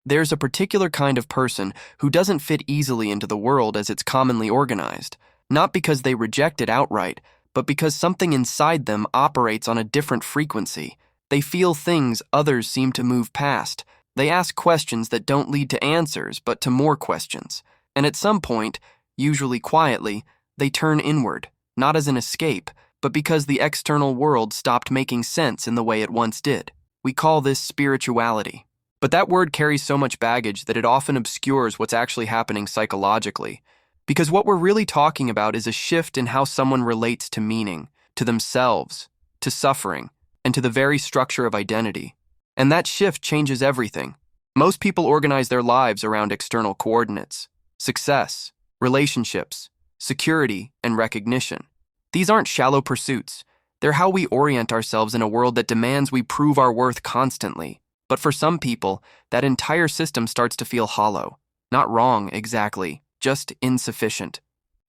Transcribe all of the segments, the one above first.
There's a particular kind of person who doesn't fit easily into the world as it's commonly organized, not because they reject it outright, but because something inside them operates on a different frequency. They feel things others seem to move past. They ask questions that don't lead to answers, but to more questions. And at some point, usually quietly, they turn inward, not as an escape, but because the external world stopped making sense in the way it once did. We call this spirituality. But that word carries so much baggage that it often obscures what's actually happening psychologically. Because what we're really talking about is a shift in how someone relates to meaning, to themselves, to suffering, and to the very structure of identity. And that shift changes everything. Most people organize their lives around external coordinates: success, relationships, security, and recognition. These aren't shallow pursuits. They're how we orient ourselves in a world that demands we prove our worth constantly. But for some people, that entire system starts to feel hollow. Not wrong, exactly, just insufficient.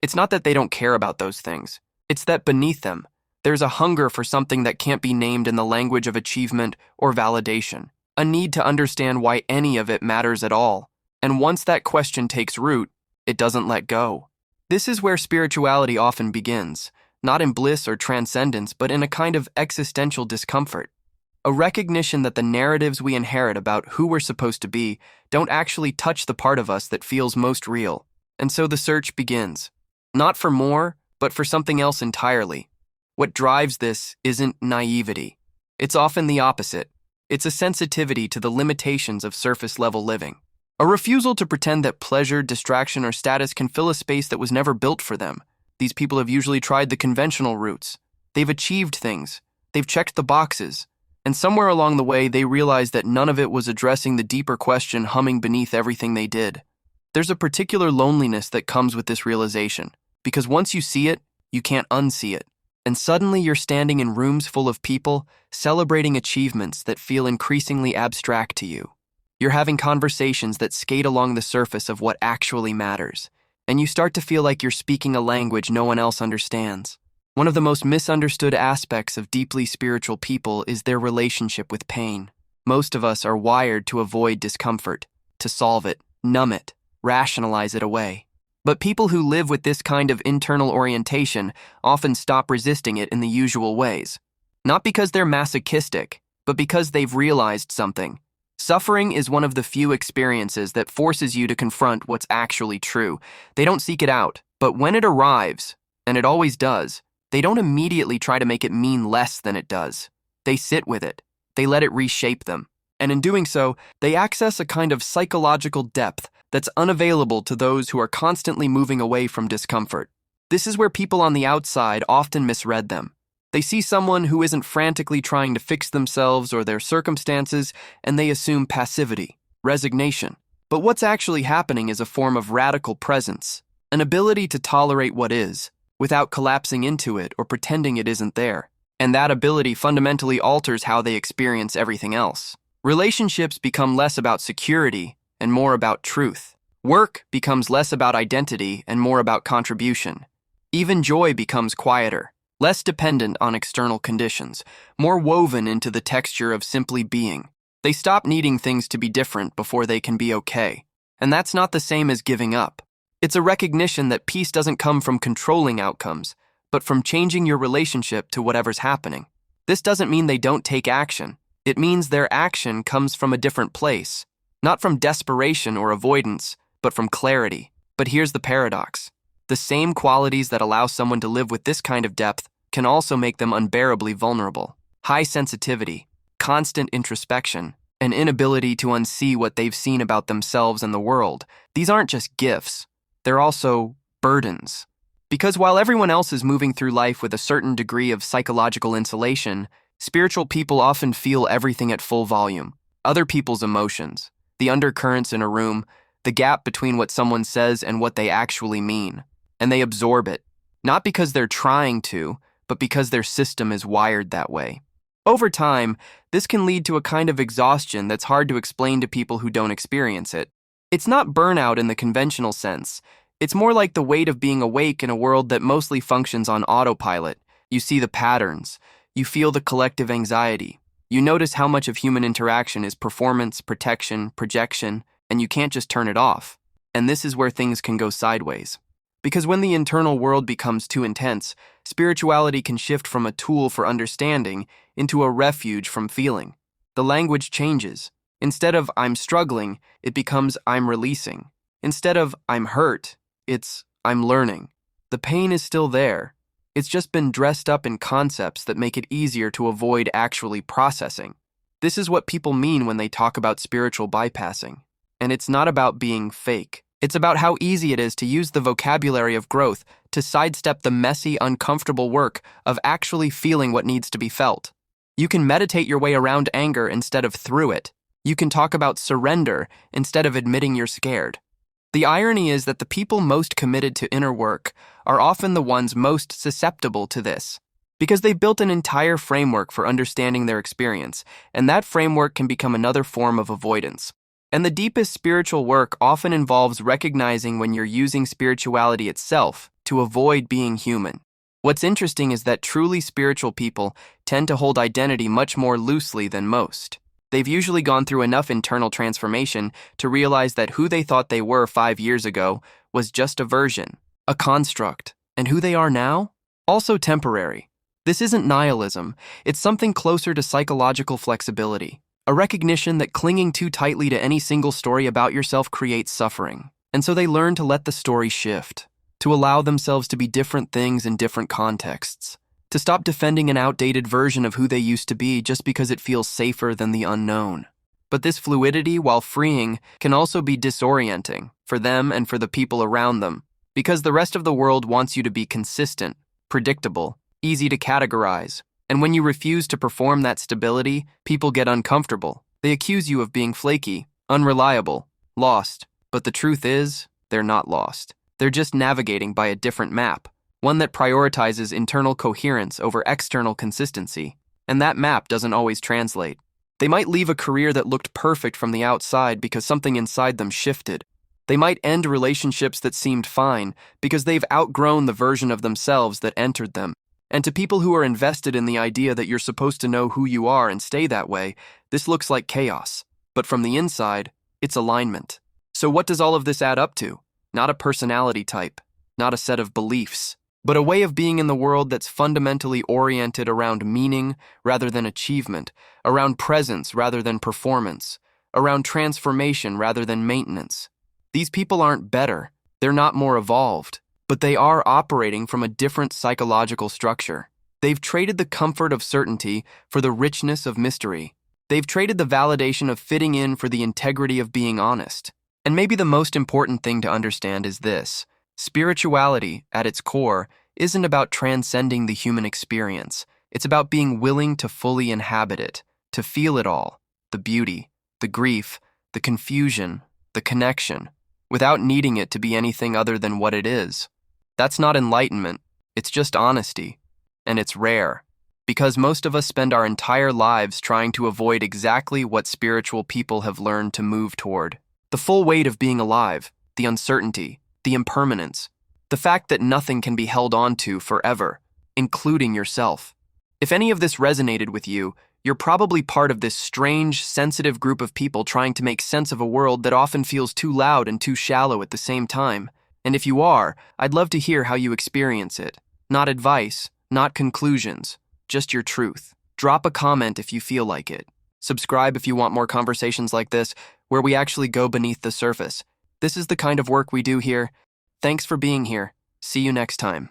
It's not that they don't care about those things. It's that beneath them, there's a hunger for something that can't be named in the language of achievement or validation. A need to understand why any of it matters at all. And once that question takes root, it doesn't let go. This is where spirituality often begins, not in bliss or transcendence, but in a kind of existential discomfort. A recognition that the narratives we inherit about who we're supposed to be don't actually touch the part of us that feels most real. And so the search begins. Not for more, but for something else entirely. What drives this isn't naivety. It's often the opposite. It's a sensitivity to the limitations of surface-level living. A refusal to pretend that pleasure, distraction, or status can fill a space that was never built for them. These people have usually tried the conventional routes. They've achieved things. They've checked the boxes. And somewhere along the way, they realized that none of it was addressing the deeper question humming beneath everything they did. There's a particular loneliness that comes with this realization, because once you see it, you can't unsee it. And suddenly you're standing in rooms full of people, celebrating achievements that feel increasingly abstract to you. You're having conversations that skate along the surface of what actually matters, and you start to feel like you're speaking a language no one else understands. One of the most misunderstood aspects of deeply spiritual people is their relationship with pain. Most of us are wired to avoid discomfort, to solve it, numb it, rationalize it away. But people who live with this kind of internal orientation often stop resisting it in the usual ways. Not because they're masochistic, but because they've realized something. Suffering is one of the few experiences that forces you to confront what's actually true. They don't seek it out, but when it arrives, and it always does, they don't immediately try to make it mean less than it does. They sit with it. They let it reshape them. And in doing so, they access a kind of psychological depth that's unavailable to those who are constantly moving away from discomfort. This is where people on the outside often misread them. They see someone who isn't frantically trying to fix themselves or their circumstances, and they assume passivity, resignation. But what's actually happening is a form of radical presence, an ability to tolerate what is, without collapsing into it or pretending it isn't there. And that ability fundamentally alters how they experience everything else. Relationships become less about security and more about truth. Work becomes less about identity and more about contribution. Even joy becomes quieter, less dependent on external conditions, more woven into the texture of simply being. They stop needing things to be different before they can be okay. And that's not the same as giving up. It's a recognition that peace doesn't come from controlling outcomes, but from changing your relationship to whatever's happening. This doesn't mean they don't take action. It means their action comes from a different place, not from desperation or avoidance, but from clarity. But here's the paradox. The same qualities that allow someone to live with this kind of depth can also make them unbearably vulnerable. High sensitivity, constant introspection, an inability to unsee what they've seen about themselves and the world. These aren't just gifts. They're also burdens. Because while everyone else is moving through life with a certain degree of psychological insulation, spiritual people often feel everything at full volume. Other people's emotions, the undercurrents in a room, the gap between what someone says and what they actually mean. And they absorb it, not because they're trying to, but because their system is wired that way. Over time, this can lead to a kind of exhaustion that's hard to explain to people who don't experience it. It's not burnout in the conventional sense. It's more like the weight of being awake in a world that mostly functions on autopilot. You see the patterns. You feel the collective anxiety. You notice how much of human interaction is performance, protection, projection, and you can't just turn it off. And this is where things can go sideways. Because when the internal world becomes too intense, spirituality can shift from a tool for understanding into a refuge from feeling. The language changes. Instead of "I'm struggling," it becomes "I'm releasing." Instead of "I'm hurt," it's "I'm learning." The pain is still there. It's just been dressed up in concepts that make it easier to avoid actually processing. This is what people mean when they talk about spiritual bypassing. And it's not about being fake. It's about how easy it is to use the vocabulary of growth to sidestep the messy, uncomfortable work of actually feeling what needs to be felt. You can meditate your way around anger instead of through it. You can talk about surrender instead of admitting you're scared. The irony is that the people most committed to inner work are often the ones most susceptible to this, because they've built an entire framework for understanding their experience, and that framework can become another form of avoidance. And the deepest spiritual work often involves recognizing when you're using spirituality itself to avoid being human. What's interesting is that truly spiritual people tend to hold identity much more loosely than most. They've usually gone through enough internal transformation to realize that who they thought they were 5 years ago was just a version, a construct, and who they are now? Also temporary. This isn't nihilism, it's something closer to psychological flexibility. A recognition that clinging too tightly to any single story about yourself creates suffering. And so they learn to let the story shift, to allow themselves to be different things in different contexts, to stop defending an outdated version of who they used to be just because it feels safer than the unknown. But this fluidity, while freeing, can also be disorienting for them and for the people around them, because the rest of the world wants you to be consistent, predictable, easy to categorize. And when you refuse to perform that stability, people get uncomfortable. They accuse you of being flaky, unreliable, lost. But the truth is, they're not lost. They're just navigating by a different map, one that prioritizes internal coherence over external consistency. And that map doesn't always translate. They might leave a career that looked perfect from the outside because something inside them shifted. They might end relationships that seemed fine because they've outgrown the version of themselves that entered them. And to people who are invested in the idea that you're supposed to know who you are and stay that way, this looks like chaos. But from the inside, it's alignment. So what does all of this add up to? Not a personality type, not a set of beliefs, but a way of being in the world that's fundamentally oriented around meaning rather than achievement, around presence rather than performance, around transformation rather than maintenance. These people aren't better, they're not more evolved, but they are operating from a different psychological structure. They've traded the comfort of certainty for the richness of mystery. They've traded the validation of fitting in for the integrity of being honest. And maybe the most important thing to understand is this: spirituality, at its core, isn't about transcending the human experience. It's about being willing to fully inhabit it, to feel it all, the beauty, the grief, the confusion, the connection, without needing it to be anything other than what it is. That's not enlightenment, it's just honesty. And it's rare, because most of us spend our entire lives trying to avoid exactly what spiritual people have learned to move toward. The full weight of being alive, the uncertainty, the impermanence, the fact that nothing can be held on to forever, including yourself. If any of this resonated with you, you're probably part of this strange, sensitive group of people trying to make sense of a world that often feels too loud and too shallow at the same time. And if you are, I'd love to hear how you experience it. Not advice, not conclusions, just your truth. Drop a comment if you feel like it. Subscribe if you want more conversations like this, where we actually go beneath the surface. This is the kind of work we do here. Thanks for being here. See you next time.